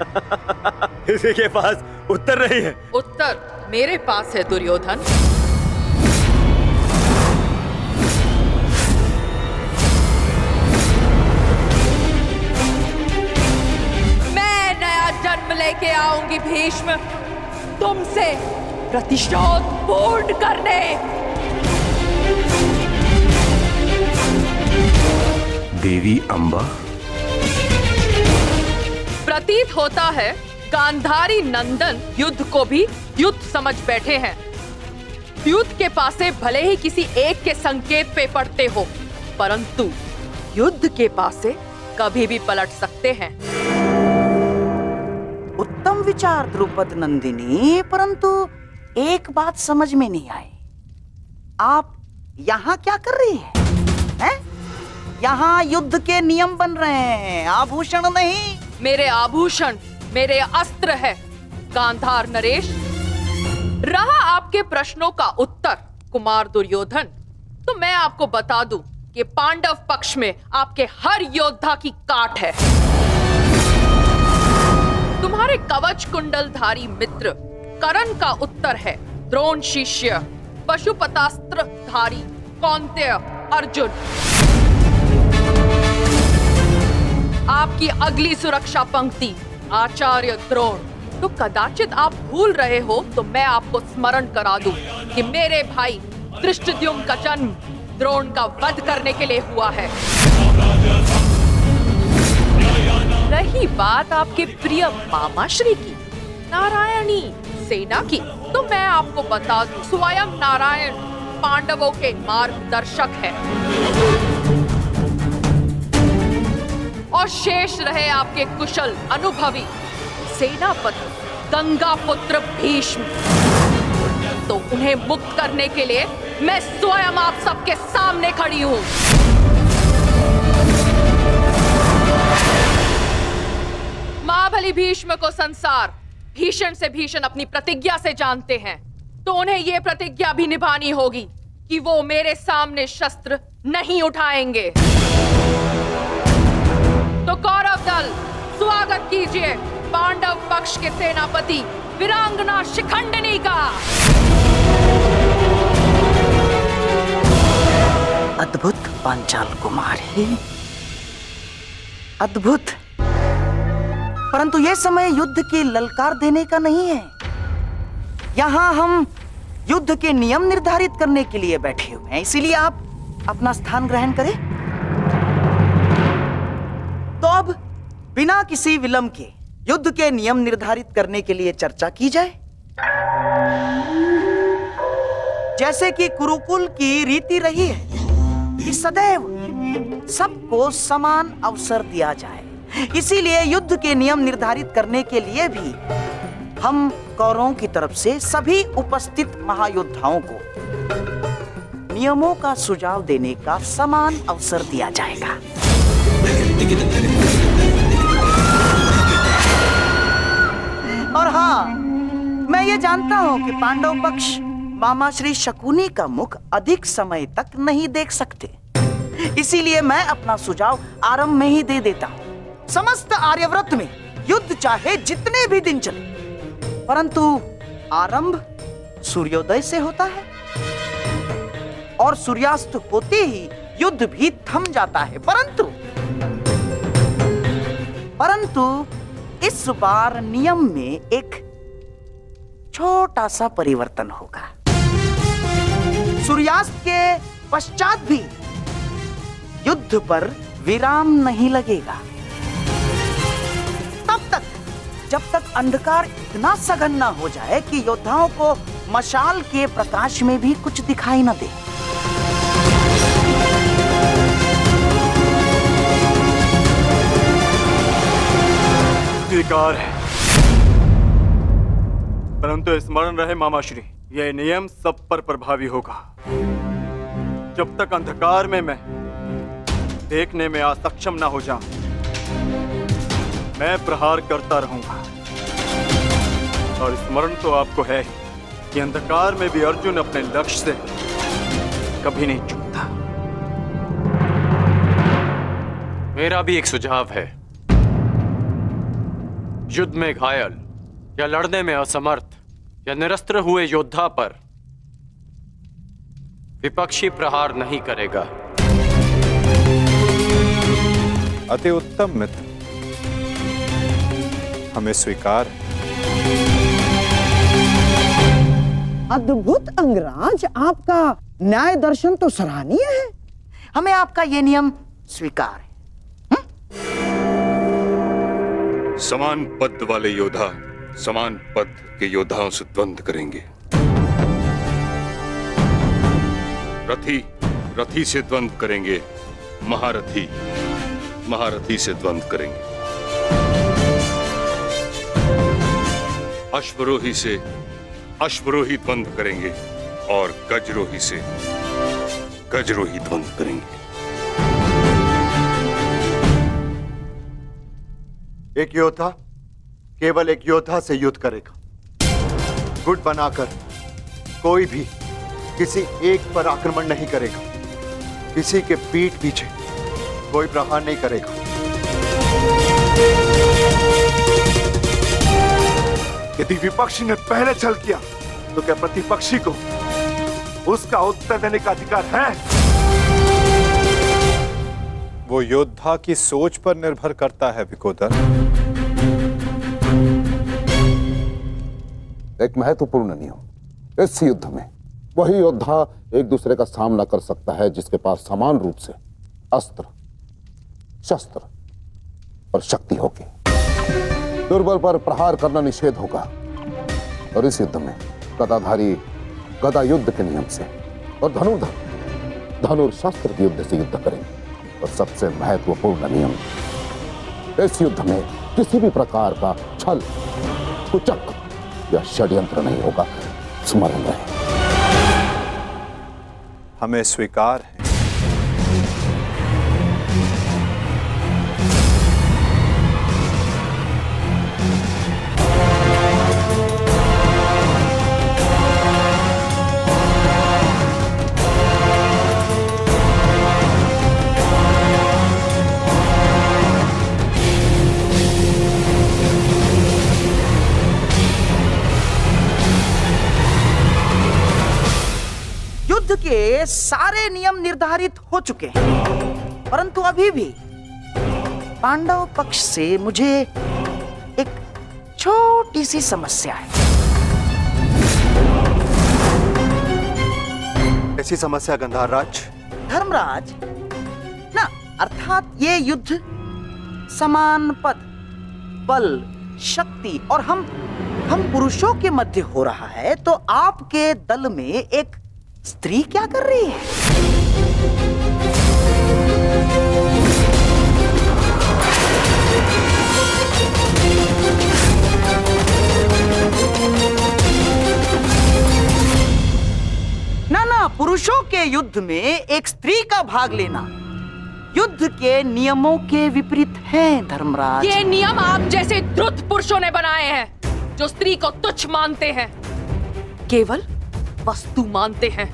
किसी के पास उत्तर नहीं है। उत्तर मेरे पास है दुर्योधन। मैं नया जन्म लेके आऊंगी भीष्म, तुमसे प्रतिशोध पूर्ण करने। देवी अंबा, प्रतीत होता है गांधारी नंदन युद्ध को भी युद्ध समझ बैठे हैं। युद्ध के पासे भले ही किसी एक के संकेत पे पड़ते हो, परंतु युद्ध के पासे कभी भी पलट सकते हैं। उत्तम विचार द्रुपद नंदिनी, परंतु एक बात समझ में नहीं आई। आप यहाँ क्या कर रही हैं? यहाँ युद्ध के नियम बन रहे हैं, आभूषण नहीं। मेरे आभूषण मेरे अस्त्र है गांधार नरेश। रहा आपके प्रश्नों का उत्तर कुमार दुर्योधन, तो मैं आपको बता दूं कि पांडव पक्ष में आपके हर योद्धा की काट है। तुम्हारे कवच कुंडलधारी मित्र कर्ण का उत्तर है द्रोण शिष्य पशुपतास्त्रधारी कौन्तेय अर्जुन। आपकी अगली सुरक्षा पंक्ति आचार्य द्रोण। तो कदाचित आप भूल रहे हो तो मैं आपको स्मरण करा दूं कि मेरे भाई धृष्टद्युम्न का जन्म द्रोण का वध करने के लिए हुआ है। रही बात आपके प्रिय मामाश्री की, नारायणी सेना की, तो मैं आपको बता दूं स्वयं नारायण पांडवों के मार्गदर्शक है। और शेष रहे आपके कुशल अनुभवी सेनापति गंगा पुत्र भीष्म, तो उन्हें मुक्त करने के लिए मैं स्वयं आप सबके सामने खड़ी हूं। महाबली भीष्म को संसार भीषण से भीषण अपनी प्रतिज्ञा से जानते हैं, तो उन्हें यह प्रतिज्ञा भी निभानी होगी कि वो मेरे सामने शस्त्र नहीं उठाएंगे। तो कौरव दल स्वागत कीजिए पांडव पक्ष के सेनापति वीरांगना शिखंडिनी का। अद्भुत पांचाल कुमारी, अद्भुत। परंतु यह समय युद्ध की ललकार देने का नहीं है। यहाँ हम युद्ध के नियम निर्धारित करने के लिए बैठे हुए हैं, इसीलिए आप अपना स्थान ग्रहण करें। तो अब बिना किसी विलंब के युद्ध के नियम निर्धारित करने के लिए चर्चा की जाए। जैसे कि कुरुकुल की रीति रही है कि सदैव सबको समान अवसर दिया जाए, इसीलिए युद्ध के नियम निर्धारित करने के लिए भी हम कौरवों की तरफ से सभी उपस्थित महायोद्धाओं को नियमों का सुझाव देने का समान अवसर दिया जाएगा। और हाँ, मैं ये जानता हूं कि पांडव पक्ष मामा श्री शकुनी का मुख अधिक समय तक नहीं देख सकते, इसीलिए मैं अपना सुझाव आरंभ में ही दे देता हूं। समस्त आर्यव्रत में युद्ध चाहे जितने भी दिन चले, परंतु आरंभ सूर्योदय से होता है और सूर्यास्त होते ही युद्ध भी थम जाता है। परंतु इस बार नियम में एक छोटा सा परिवर्तन होगा। सूर्यास्त के पश्चात भी युद्ध पर विराम नहीं लगेगा, तब तक जब तक अंधकार इतना सघन न हो जाए कि योद्धाओं को मशाल के प्रकाश में भी कुछ दिखाई न दे। स्वीकार है, परंतु स्मरण रहे मामाश्री, यह नियम सब पर प्रभावी होगा। जब तक अंधकार में मैं देखने में असक्षम न हो जाऊं, मैं प्रहार करता रहूंगा। और स्मरण तो आपको है कि अंधकार में भी अर्जुन अपने लक्ष्य से कभी नहीं चूकता। मेरा भी एक सुझाव है। युद्ध में घायल या लड़ने में असमर्थ या निरस्त्र हुए योद्धा पर विपक्षी प्रहार नहीं करेगा। अति उत्तम मित्र, हमें स्वीकार है। अद्भुत अंगराज, आपका न्याय दर्शन तो सराहनीय है। हमें आपका ये नियम स्वीकार है। समान पद वाले योद्धा समान पद के योद्धाओं से द्वंद्व करेंगे। रथी रथी से द्वंद्व करेंगे, महारथी महारथी से द्वंद्व करेंगे, अश्वरोही से अश्वरोही द्वंद्व करेंगे और गजरोही से गजरोही द्वंद्व करेंगे। एक योद्धा केवल एक योद्धा से युद्ध करेगा। गुट बनाकर कोई भी किसी एक पर आक्रमण नहीं करेगा। किसी के पीठ पीछे कोई प्रहार नहीं करेगा। यदि विपक्षी ने पहले छल किया तो क्या प्रतिपक्षी को उसका उत्तर देने का अधिकार है? वो योद्धा की सोच पर निर्भर करता है विकोदर। एक महत्वपूर्ण नियम, इस युद्ध में वही योद्धा एक दूसरे का सामना कर सकता है जिसके पास समान रूप से अस्त्र, शस्त्र और शक्ति होगी। दुर्बल पर प्रहार करना निषेध होगा। और इस युद्ध में गदाधारी गदा युद्ध के नियम से और धनुर्धर धनुर्शस्त्र के युद्ध से युद्ध करेंगे। और सबसे महत्वपूर्ण नियम, इस युद्ध में किसी भी प्रकार का छल, कुचक या षड्यंत्र नहीं होगा। स्मरण रहे। हमें स्वीकार है। के सारे नियम निर्धारित हो चुके हैं, परंतु अभी भी पांडव पक्ष से मुझे एक छोटी सी समस्या है। ऐसी समस्या गंधारराज? धर्मराज ना, अर्थात ये युद्ध समान पद, बल, शक्ति और हम पुरुषों के मध्य हो रहा है, तो आपके दल में एक स्त्री क्या कर रही है? ना, पुरुषों के युद्ध में एक स्त्री का भाग लेना युद्ध के नियमों के विपरीत है धर्मराज। ये नियम आप जैसे द्रुत पुरुषों ने बनाए हैं, जो स्त्री को तुच्छ मानते हैं, केवल वस्तु मानते हैं।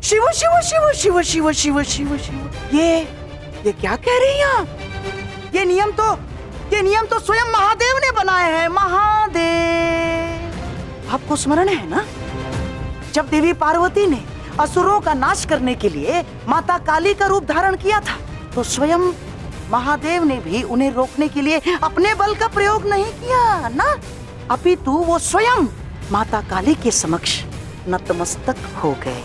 शिव शिव शिव शिव शिव शिव शिव शिव, ये क्या कह रही हैं आप? ये नियम तो स्वयं महादेव ने बनाए हैं। महादेव, आपको स्मरण है ना, जब देवी पार्वती ने असुरों का नाश करने के लिए माता काली का रूप धारण किया था, तो स्वयं महादेव ने भी उन्हें रोकने के लिए अपने बल का प्रयोग नहीं किया ना, अपितु वो स्वयं माता काली के समक्ष नतमस्तक हो गए।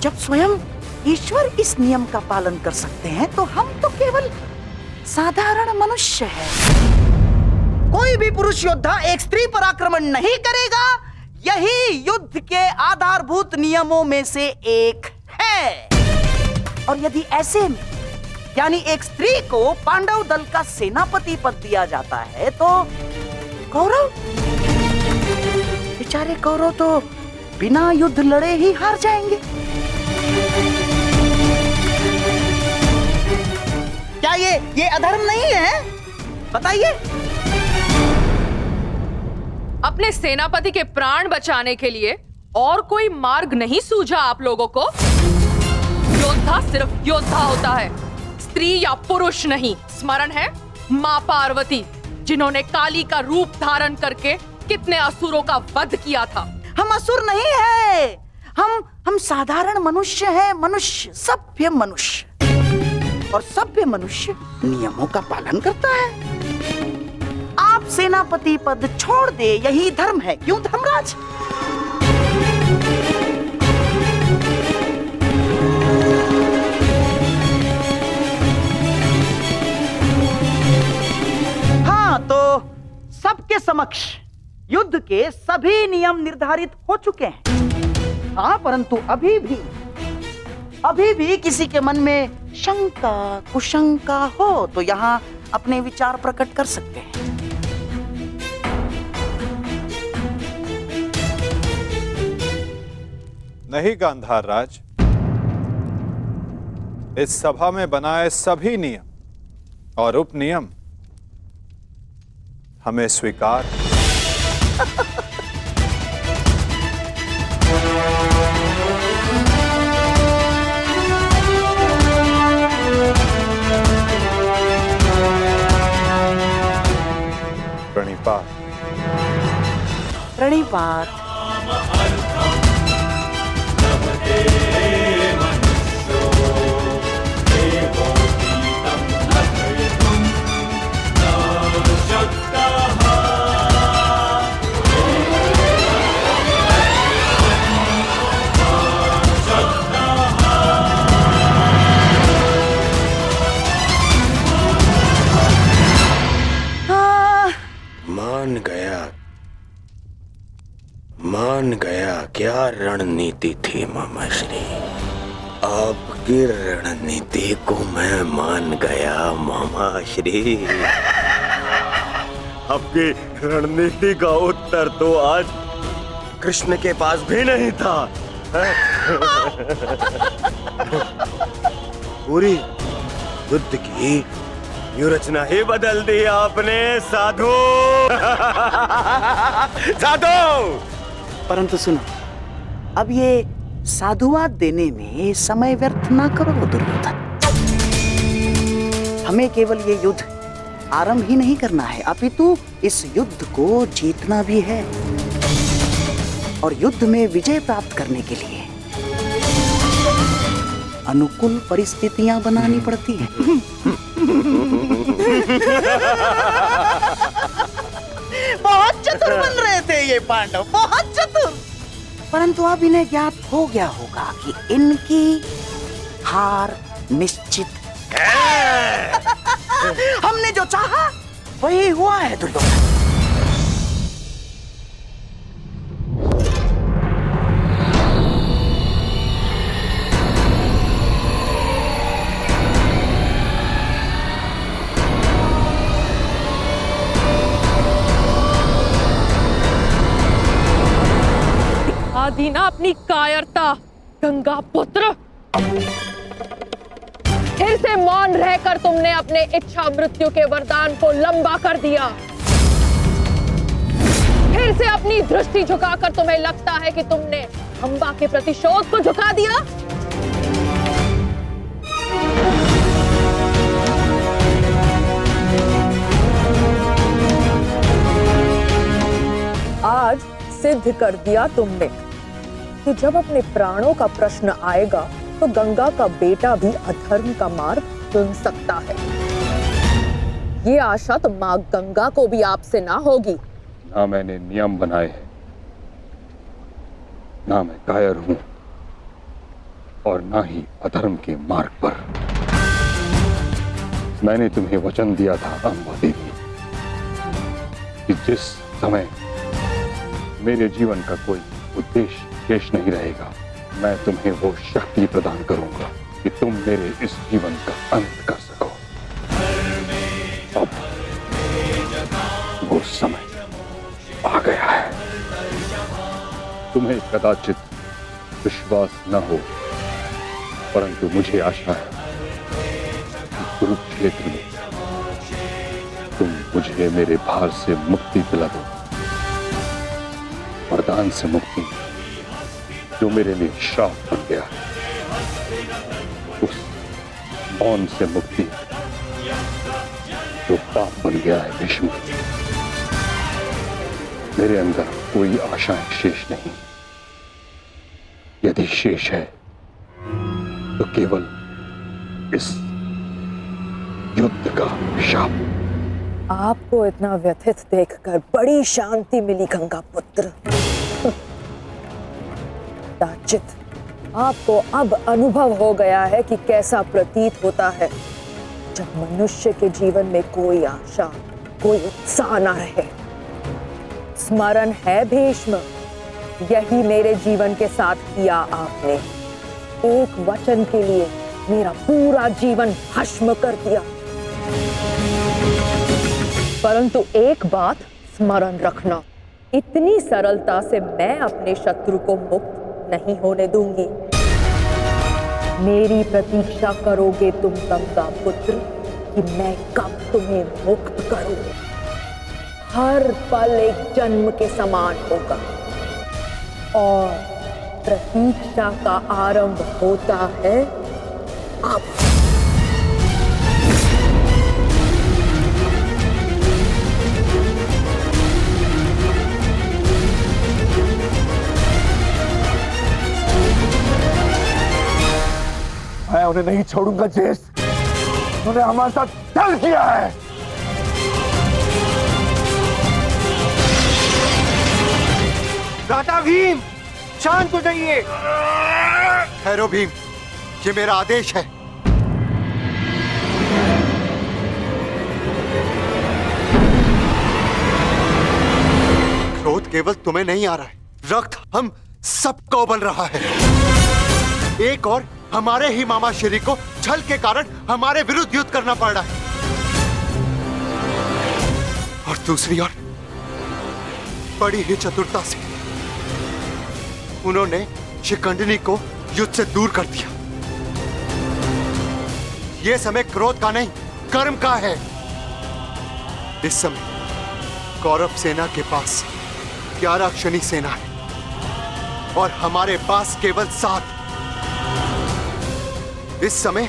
जब स्वयं ईश्वर इस नियम का पालन कर सकते हैं, तो हम तो केवल साधारण मनुष्य हैं। कोई भी पुरुष योद्धा एक स्त्री पर आक्रमण नहीं करेगा। यही युद्ध के आधारभूत नियमों में से एक है। और यदि ऐसे में यानी एक स्त्री को पांडव दल का सेनापति पद दिया जाता है, तो कौरव, बेचारे कौरव तो बिना युद्ध लड़े ही हार जाएंगे। क्या ये अधर्म नहीं है? बताइए। अपने सेनापति के प्राण बचाने के लिए और कोई मार्ग नहीं सूझा आप लोगों को? योद्धा सिर्फ योद्धा होता है, स्त्री या पुरुष नहीं। स्मरण है माँ पार्वती जिन्होंने काली का रूप धारण करके कितने असुरों का वध किया था। हम असुर नहीं है, हम साधारण मनुष्य हैं, मनुष्य, सभ्य मनुष्य। और सभ्य मनुष्य नियमों का पालन करता है। आप सेनापति पद छोड़ दे, यही धर्म है, क्यों धर्मराज? हाँ, तो सबके समक्ष युद्ध के सभी नियम निर्धारित हो चुके हैं। हाँ, परंतु अभी भी किसी के मन में शंका कुशंका हो तो यहाँ अपने विचार प्रकट कर सकते हैं। नहीं गांधार राज, इस सभा में बनाए सभी नियम और उपनियम हमें स्वीकार है। प्रणिपात। प्रणिपात। मान गया क्या रणनीति थी मामाश्री। आपकी रणनीति को मैं मान गया मामाश्री। आपकी रणनीति का उत्तर तो आज कृष्ण के पास भी नहीं था। पूरी युद्ध की व्यूहरचना ही बदल दी आपने साधु। साधु! परंतु सुनो, अब ये साधुवाद देने में समय व्यर्थ ना करो दुर्योधन। हमें केवल ये युद्ध आरंभ ही नहीं करना है, अपितु इस युद्ध को जीतना भी है। और युद्ध में विजय प्राप्त करने के लिए अनुकूल परिस्थितियां बनानी पड़ती हैं। बहुत चतुर बन रहे थे ये पांडव, बहुत चतुर। परंतु अब इन्हें ज्ञात हो गया होगा कि इनकी हार निश्चित है। हमने जो चाहा वही हुआ है दुर्योधन। दीना अपनी कायरता गंगा पुत्र। फिर से मौन रहकर तुमने अपने इच्छा मृत्यु के वरदान को लंबा कर दिया। फिर से अपनी दृष्टि झुकाकर तुम्हें लगता है कि तुमने अंबा के प्रतिशोध को झुका दिया। आज सिद्ध कर दिया तुमने कि जब अपने प्राणों का प्रश्न आएगा तो गंगा का बेटा भी अधर्म का मार्ग चुन सकता है। ये आशा तो मां गंगा को भी आपसे ना होगी। ना मैंने नियम बनाए हैं, ना मैं कायर हूं, और ना ही अधर्म के मार्ग पर। मैंने तुम्हें वचन दिया था अंबा देवी कि जिस समय मेरे जीवन का कोई उद्देश्य शेष नहीं रहेगा, मैं तुम्हें वो शक्ति प्रदान करूंगा कि तुम मेरे इस जीवन का अंत कर सको। अब वो समय आ गया है। तुम्हें कदाचित विश्वास न हो, परंतु मुझे आशा है कि कुरुक्षेत्र में तुम मुझे मेरे भार से मुक्ति दिला दो। वरदान से मुक्ति जो मेरे लिए श्राप बन गया, उस मौन से मुक्ति जो पाप बन गया है भीष्म। मेरे अंदर कोई आशाएं शेष नहीं। यदि शेष है तो केवल इस युद्ध का शाप। आपको इतना व्यथित देखकर बड़ी शांति मिली गंगा पुत्र। दाचित, आपको अब अनुभव हो गया है कि कैसा प्रतीत होता है जब मनुष्य के जीवन में कोई आशा, कोई उत्साह ना रहे। स्मरण है भीष्म, यही मेरे जीवन के साथ किया आपने। एक वचन के लिए मेरा पूरा जीवन भस्म कर दिया। परंतु एक बात स्मरण रखना, इतनी सरलता से मैं अपने शत्रु को मुक्त नहीं होने दूंगी। मेरी प्रतीक्षा करोगे तुम गंगा पुत्र कि मैं कब तुम्हें मुक्त करूं। हर पल एक जन्म के समान होगा और प्रतीक्षा का आरंभ होता है अब। मैं उन्हें नहीं छोड़ूंगा ज्येष्ठ। उन्होंने हमारे साथ छल किया है। दादा भीम, शांत हो जाइए। ठहरो भीम, ये मेरा आदेश है। क्रोध केवल तुम्हें नहीं आ रहा है, रक्त हम सबको उबल रहा है। एक और हमारे ही मामा श्री को छल के कारण हमारे विरुद्ध युद्ध करना पड़ रहा है, और दूसरी ओर बड़ी ही चतुरता से उन्होंने शिखंडिनी को युद्ध से दूर कर दिया। यह समय क्रोध का नहीं, कर्म का है। इस समय कौरव सेना के पास 11 क्षणी सेना है और हमारे पास केवल 7। इस समय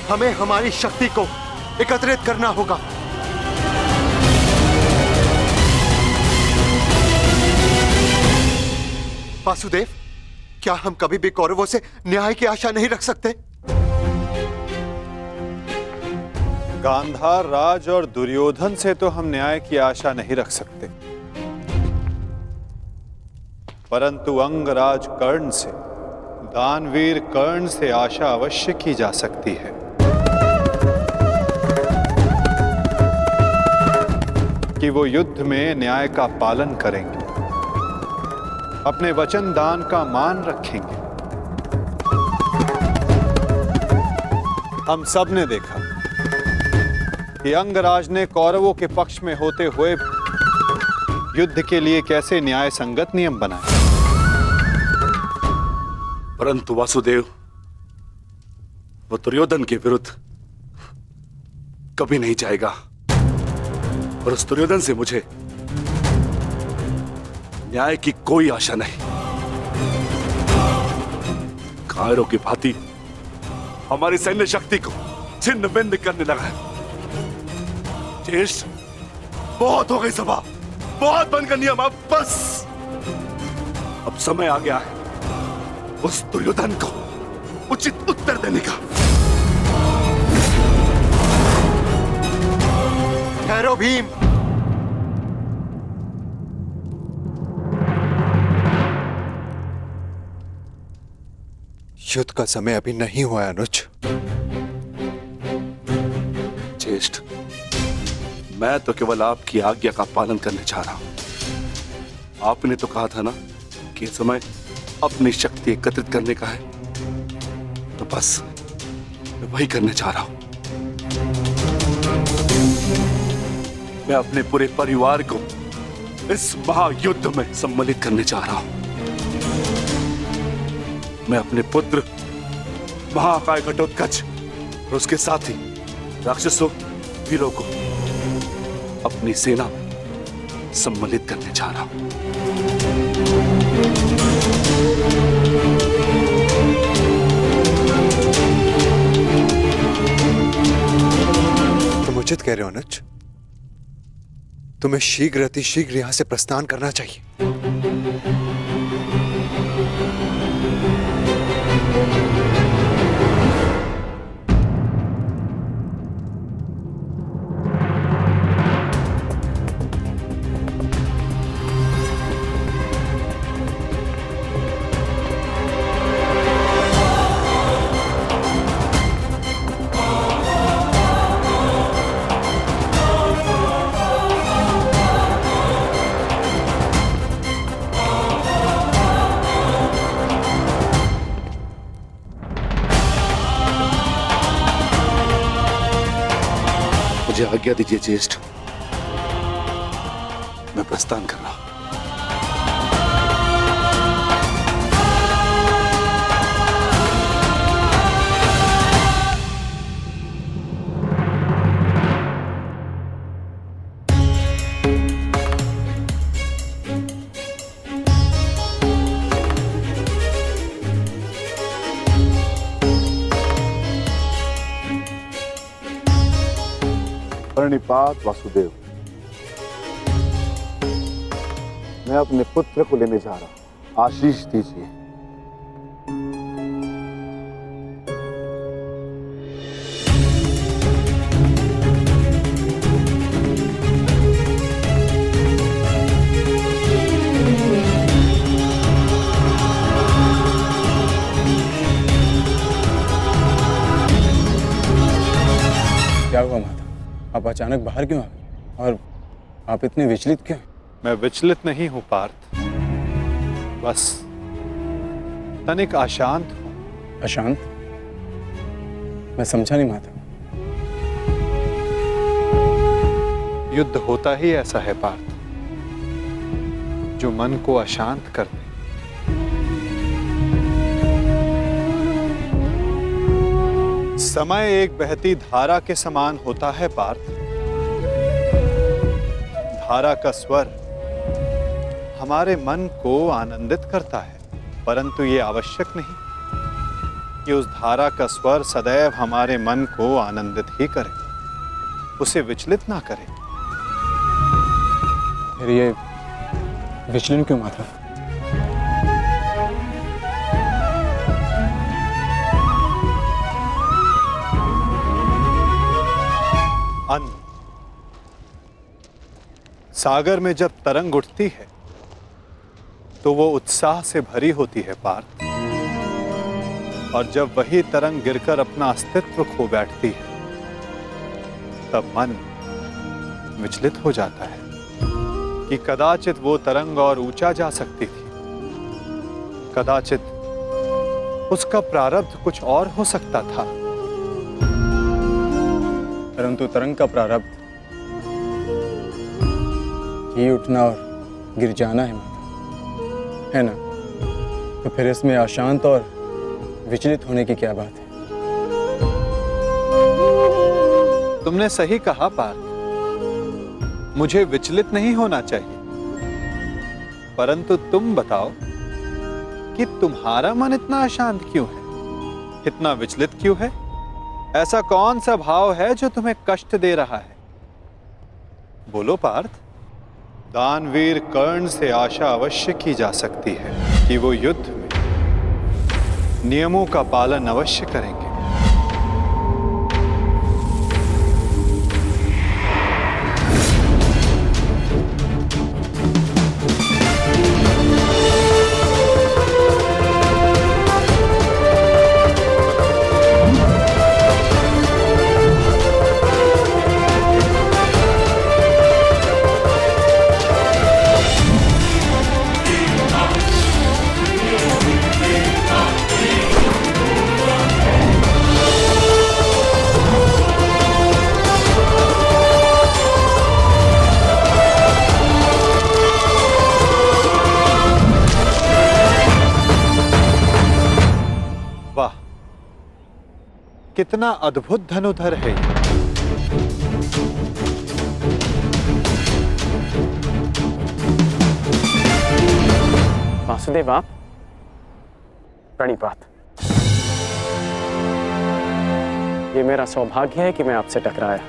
हमें हमारी शक्ति को एकत्रित करना होगा। वासुदेव, क्या हम कभी भी कौरवों से न्याय की आशा नहीं रख सकते? गांधार राज और दुर्योधन से तो हम न्याय की आशा नहीं रख सकते, परंतु अंगराज कर्ण से, दानवीर कर्ण से आशा अवश्य की जा सकती है। कि वो युद्ध में न्याय का पालन करेंगे, अपने वचन दान का मान रखेंगे। हम सब ने देखा कि अंगराज ने कौरवों के पक्ष में होते हुए युद्ध के लिए कैसे न्याय संगत नियम बनाए। परंतु वासुदेव, वो दुर्योधन के विरुद्ध कभी नहीं जाएगा, और उस दुर्योधन से मुझे न्याय की कोई आशा नहीं। कायरों की भांति हमारी सैन्य शक्ति को छिन्न भिन्न करने लगा है। ज्येष्ठ, बहुत हो गई सभा, बहुत बन गया नियम। अब बस, अब समय आ गया है उस दुर्योधन को उचित उत्तर देने का। ठहरो भीम, युद्ध का समय अभी नहीं हुआ है अनुज। ज्येष्ठ, मैं तो केवल आपकी आज्ञा का पालन करने जा रहा हूं। आपने तो कहा था ना कि समय अपनी शक्ति एकत्रित करने का है, तो बस मैं वही करने जा रहा हूं। मैं अपने पूरे परिवार को इस महायुद्ध में सम्मिलित करने जा रहा हूं। मैं अपने पुत्र महाकाय घटोत्कच और उसके साथ ही राक्षसों, वीरों को अपनी सेना में सम्मिलित करने जा रहा हूं। तुम उचित कह रहे हो अनुज। तुम्हें शीघ्र अतिशीघ्र यहां से प्रस्थान करना चाहिए। मुझे आज्ञा दीजिए ज्येष्ठ, मैं प्रस्थान कर रहा हूं। प्रणिपात वासुदेव, मैं अपने पुत्र को लेने जा रहा हूं, आशीष दीजिए। क्या हुआ माता? आप अचानक बाहर क्यों आ गए? और आप इतने विचलित क्यों? मैं विचलित नहीं हूं पार्थ, बस तनिक अशांत हूं। अशांत? मैं समझा नहीं माता। युद्ध होता ही ऐसा है पार्थ, जो मन को अशांत कर दे। समय एक बहती धारा के समान होता है पार्थ। धारा का स्वर हमारे मन को आनंदित करता है, परंतु ये आवश्यक नहीं कि उस धारा का स्वर सदैव हमारे मन को आनंदित ही करे, उसे विचलित ना करे। फिर ये विचलन क्यों माता? अन्न, सागर में जब तरंग उठती है तो वो उत्साह से भरी होती है पार्थ, और जब वही तरंग गिरकर अपना अस्तित्व खो बैठती है तब मन विचलित हो जाता है कि कदाचित वो तरंग और ऊंचा जा सकती थी, कदाचित उसका प्रारब्ध कुछ और हो सकता था। परंतु तरंग का प्रारब्ध ही उठना और गिर जाना है माता, है ना? तो फिर इसमें अशांत और विचलित होने की क्या बात है? तुमने सही कहा पार्थ, मुझे विचलित नहीं होना चाहिए, परंतु तुम बताओ कि तुम्हारा मन इतना अशांत क्यों है, इतना विचलित क्यों है? ऐसा कौन सा भाव है जो तुम्हें कष्ट दे रहा है? बोलो पार्थ। दानवीर कर्ण से आशा अवश्य की जा सकती है कि वो युद्ध में नियमों का पालन अवश्य करेंगे, कितना अद्भुत धनुधर है ये। वासुदेव आप? प्रणिपात। ये मेरा सौभाग्य है कि मैं आपसे टकराया।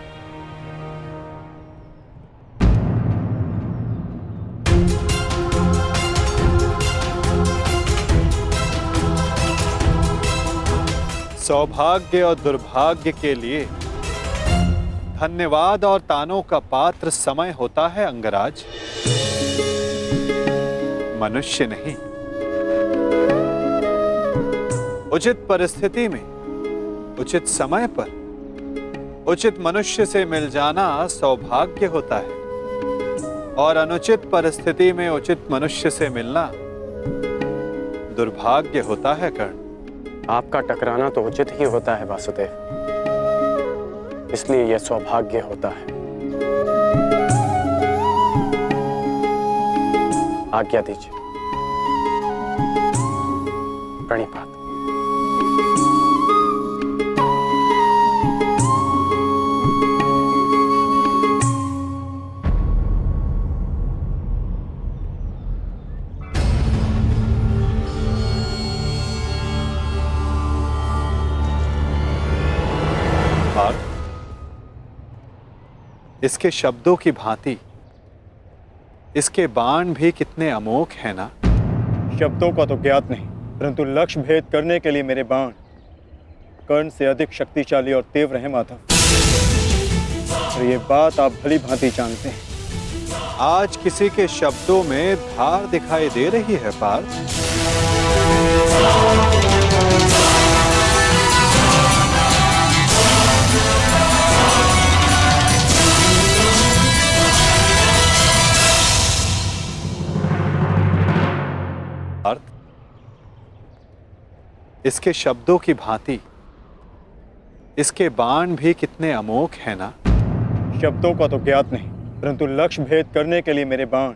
सौभाग्य और दुर्भाग्य के लिए धन्यवाद और तानों का पात्र समय होता है अंगराज, मनुष्य नहीं। उचित परिस्थिति में उचित समय पर उचित मनुष्य से मिल जाना सौभाग्य होता है और अनुचित परिस्थिति में उचित मनुष्य से मिलना दुर्भाग्य होता है कर्ण। आपका टकराना तो उचित ही होता है वासुदेव, इसलिए यह सौभाग्य होता है। आज्ञा दीजिए। प्रणिपात। इसके शब्दों की भांति इसके बाण भी कितने अमोघ हैं ना। शब्दों का तो ज्ञात नहीं, परंतु लक्ष्य भेद करने के लिए मेरे बाण कर्ण से अधिक शक्तिशाली और तीव्र हैं माधव, और ये बात आप भली भांति जानते हैं। आज किसी के शब्दों में धार दिखाई दे रही है पार्थ। इसके शब्दों की भांति इसके बाण भी कितने अमोघ हैं ना। शब्दों का तो ज्ञात नहीं, परंतु लक्ष्य भेद करने के लिए मेरे बाण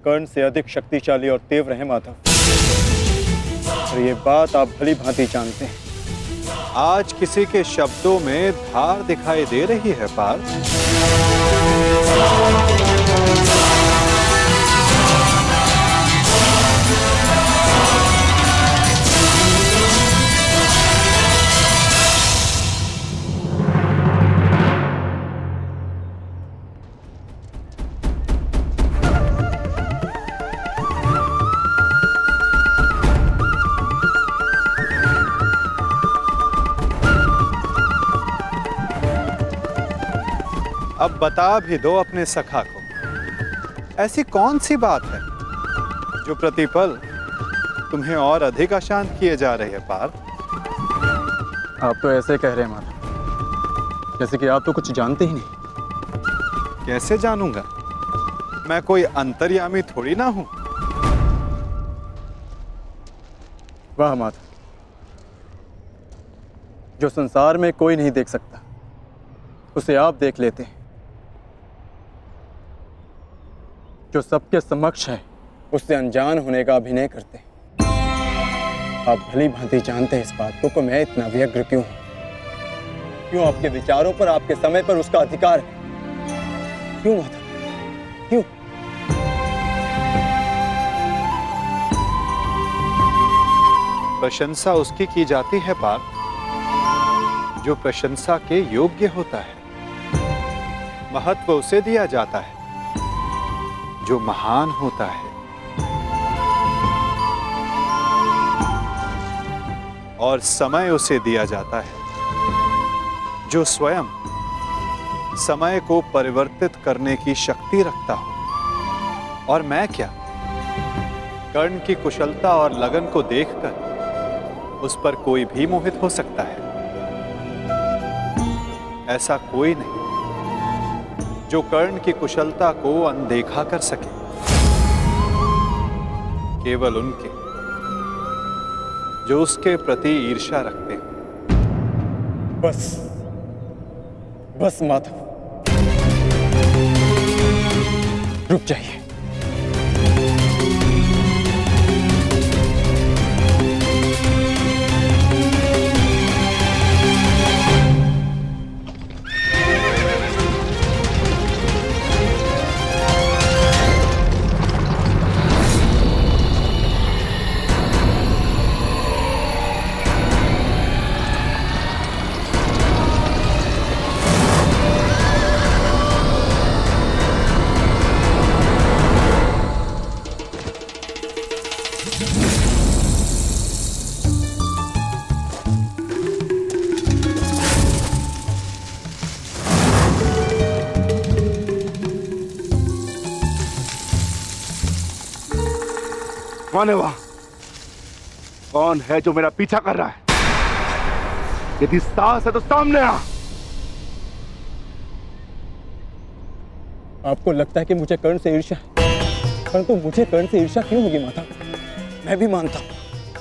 कर्ण से अधिक शक्तिशाली और तीव्र हैं माधव, और ये बात आप भली भांति जानते हैं। आज किसी के शब्दों में धार दिखाई दे रही है पार्थ। अब बता भी दो अपने सखा को, ऐसी कौन सी बात है जो प्रतिपल तुम्हें और अधिक अशांत किए जा रही है पार्थ। आप तो ऐसे कह रहे हैं माधव, जैसे कि आप तो कुछ जानते ही नहीं। कैसे जानूंगा, मैं कोई अंतर्यामी थोड़ी ना हूं। वाह माधव, जो संसार में कोई नहीं देख सकता उसे आप देख लेते हैं, जो सबके समक्ष है उससे अनजान होने का अभिनय करते हैं। आप भली भांति जानते हैं इस बात को कि मैं इतना व्यग्र क्यों हूं, क्यों आपके विचारों पर, आपके समय पर उसका अधिकार है। क्यों माधव, क्यों? प्रशंसा उसकी की जाती है पार्थ जो प्रशंसा के योग्य होता है। महत्व उसे दिया जाता है जो महान होता है, और समय उसे दिया जाता है जो स्वयं समय को परिवर्तित करने की शक्ति रखता हो। और मैं क्या, कर्ण की कुशलता और लगन को देखकर उस पर कोई भी मोहित हो सकता है। ऐसा कोई नहीं जो कर्ण की कुशलता को अनदेखा कर सके, केवल उनके जो उसके प्रति ईर्ष्या रखते हैं। बस बस माधव, रुक जाइए। कौन है वहां? कौन है जो मेरा पीछा कर रहा है? यदि साहस है तो सामने आ। आपको लगता है कि मुझे कर्ण से ईर्ष्या है, परंतु मुझे कर्ण से ईर्ष्या क्यों होगी माता? मैं भी मानता हूँ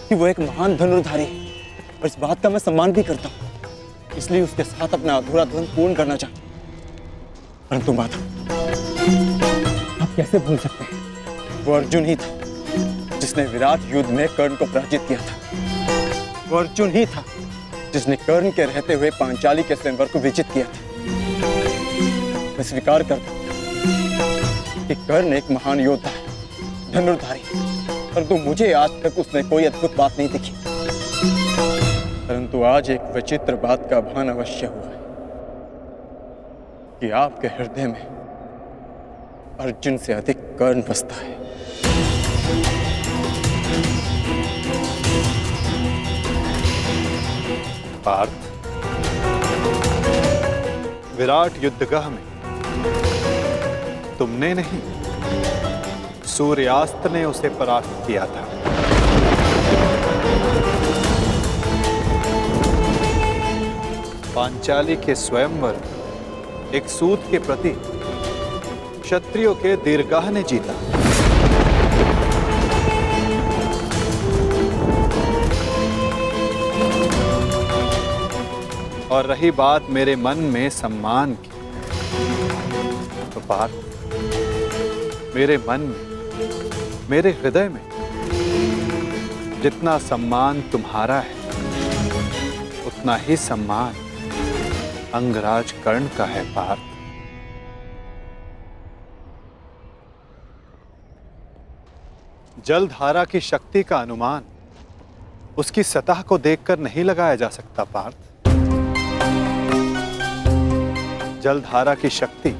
कि वो एक महान धनुर्धारी है और इस बात का मैं सम्मान भी करता हूँ, इसलिए उसके साथ अपना अधूरा द्वंद्व पूर्ण करना चाहता हूँ। परंतु माता, आप कैसे भूल सकते हैं वो अर्जुन ही था जिसने विराट युद्ध में कर्ण को पराजित किया था। वो अर्जुन ही था जिसने कर्ण के रहते हुए पांचाली के स्वयंवर को विजित किया था। मैं स्वीकार करता हूं कि कर्ण एक महान योद्धा है, धनुर्धारी, परंतु मुझे आज तक उसने कोई अद्भुत बात नहीं दिखी। परंतु आज एक विचित्र बात का भान अवश्य हुआ है कि आपके हृदय में अर्जुन से अधिक कर्ण बसता है। पार्थ, विराट युद्धगाह में तुमने नहीं, सूर्यास्त ने उसे परास्त किया था। पांचाली के स्वयंवर एक सूत के प्रति क्षत्रियों के दीर्घाह ने जीता। और रही बात मेरे मन में सम्मान की, तो पार्थ, मेरे मन में, मेरे हृदय में जितना सम्मान तुम्हारा है, उतना ही सम्मान अंगराज कर्ण का है। पार्थ, जलधारा की शक्ति का अनुमान उसकी सतह को देखकर नहीं लगाया जा सकता। पार्थ, जलधारा की शक्ति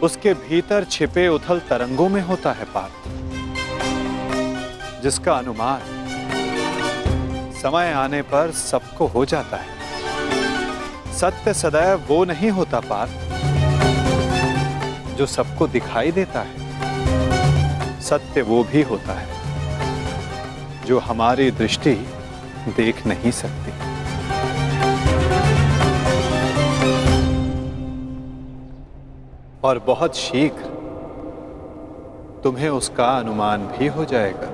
उसके भीतर छिपे उथल तरंगों में होता है। पार्थ, जिसका अनुमान समय आने पर सबको हो जाता है। सत्य सदैव वो नहीं होता पार्थ जो सबको दिखाई देता है। सत्य वो भी होता है जो हमारी दृष्टि देख नहीं सकती। और बहुत शीघ्र तुम्हें उसका अनुमान भी हो जाएगा।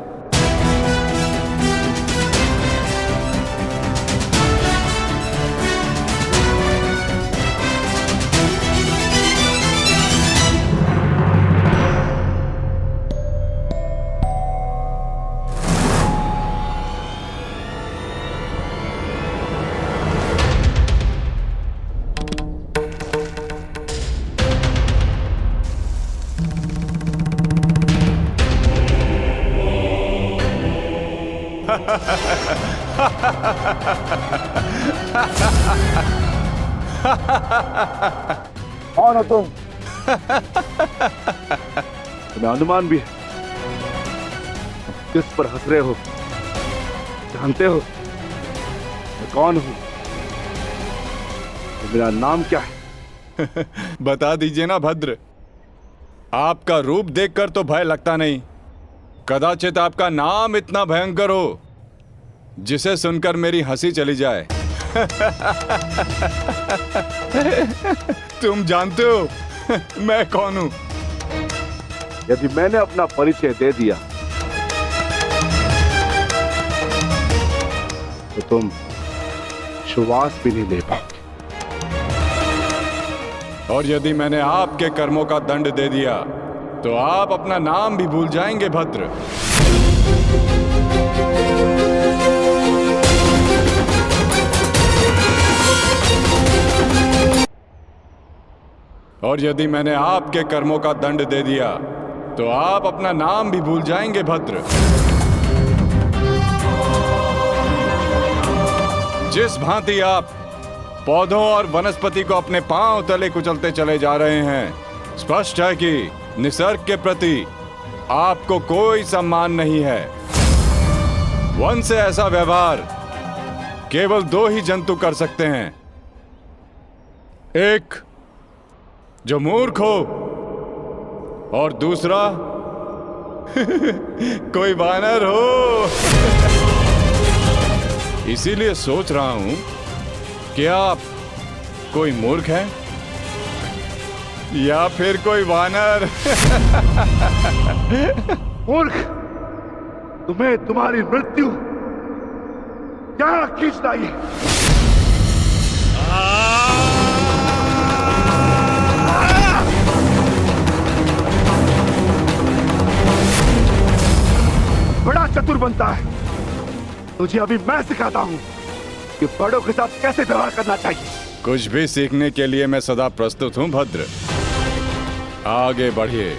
कौन हो तुम? तुम्हें अनुमान भी है? किस पर हंस रहे हो? जानते हो मैं कौन हूं? तो मेरा नाम क्या है? बता दीजिए ना भद्र। आपका रूप देखकर तो भय लगता नहीं, कदाचित आपका नाम इतना भयंकर हो जिसे सुनकर मेरी हंसी चली जाए। तुम जानते हो मैं कौन हूं? यदि मैंने अपना परिचय दे दिया तो तुम श्वास भी नहीं ले पाओगे। और यदि मैंने आपके कर्मों का दंड दे दिया तो आप अपना नाम भी भूल जाएंगे भद्र। और यदि मैंने आपके कर्मों का दंड दे दिया तो आप अपना नाम भी भूल जाएंगे भद्र। जिस भांति आप पौधों और वनस्पति को अपने पांव तले कुचलते चले जा रहे हैं, स्पष्ट है कि निसर्ग के प्रति आपको कोई सम्मान नहीं है। वन से ऐसा व्यवहार केवल दो ही जंतु कर सकते हैं, एक जो मूर्ख हो और दूसरा कोई वानर हो। इसीलिए सोच रहा हूं कि आप कोई मूर्ख हैं या फिर कोई वानर। मूर्ख, तुम्हें तुम्हारी मृत्यु क्या खींच लाई? बड़ा चतुर बनता है। तुझे अभी मैं सिखाता हूं कि बड़ों के साथ कैसे व्यवहार करना चाहिए। कुछ भी सीखने के लिए मैं सदा प्रस्तुत हूं भद्र। आगे बढ़िए।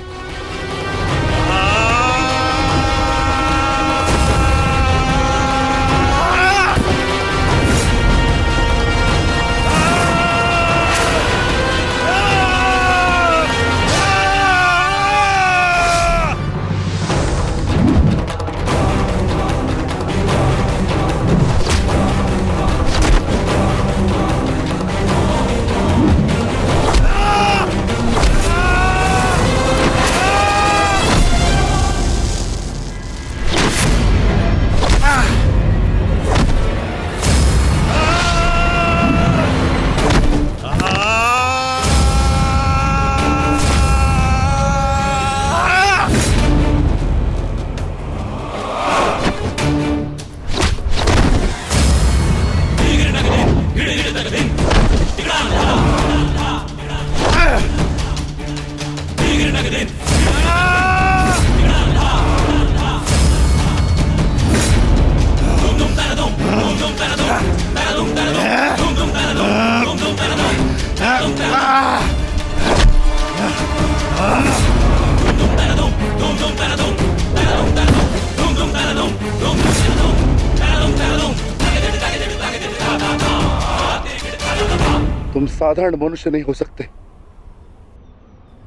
तुम साधारण मनुष्य नहीं हो सकते।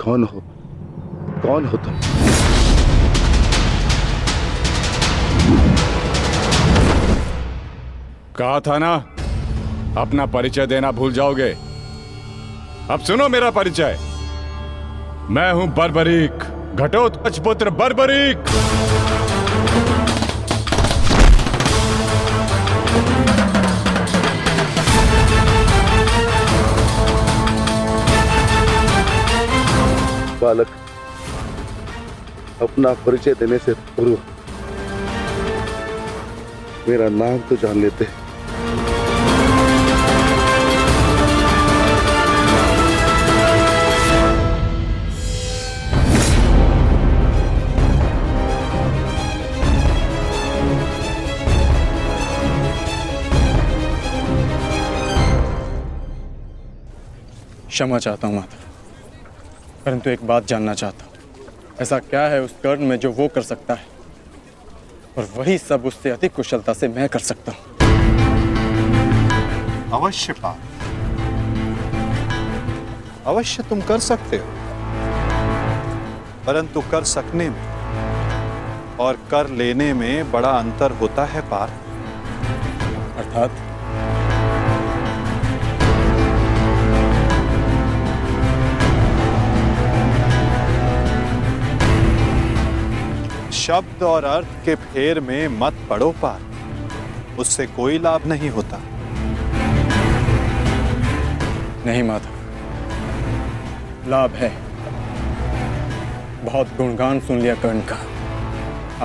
कौन हो? कौन हो तुम? कहा था ना, अपना परिचय देना भूल जाओगे। अब सुनो मेरा परिचय। मैं हूं बर्बरीक, घटोत्कच पुत्र बर्बरीक। बालक, अपना परिचय देने से पूर्व मेरा नाम तो जान लेते। क्षमा चाहता हूं माता, परंतु एक बात जानना चाहता हूं। ऐसा क्या है उस कर्ण में जो वो कर सकता है और वही सब उससे अधिक कुशलता से मैं कर सकता हूं? अवश्य पार्थ, अवश्य तुम कर सकते हो, परंतु कर सकने में और कर लेने में बड़ा अंतर होता है पार्थ। अर्थात? शब्द और अर्थ के फेर में मत पड़ो पार्थ, उससे कोई लाभ नहीं होता। नहीं माता, लाभ है। बहुत गुणगान सुन लिया कर्ण का।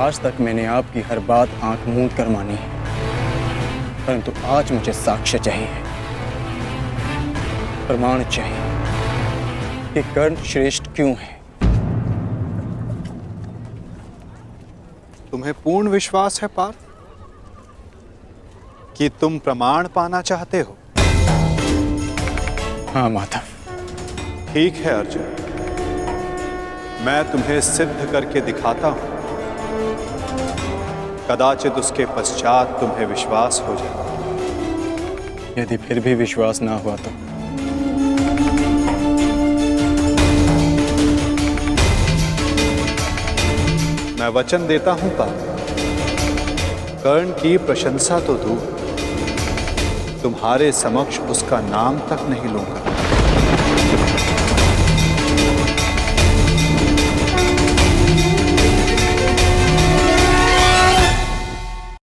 आज तक मैंने आपकी हर बात आंख मूंद कर मानी है, परंतु आज मुझे साक्ष्य चाहिए, प्रमाण चाहिए कि कर्ण श्रेष्ठ क्यों है। तुम्हें पूर्ण विश्वास है पार्थ कि तुम प्रमाण पाना चाहते हो? हाँ माता। ठीक है अर्जुन, मैं तुम्हें सिद्ध करके दिखाता हूं। कदाचित उसके पश्चात तुम्हें विश्वास हो जाए। यदि फिर भी विश्वास ना हुआ तो? मैं वचन देता हूं पार्थ, कर्ण की प्रशंसा तो दूर, तुम्हारे समक्ष उसका नाम तक नहीं लूंगा।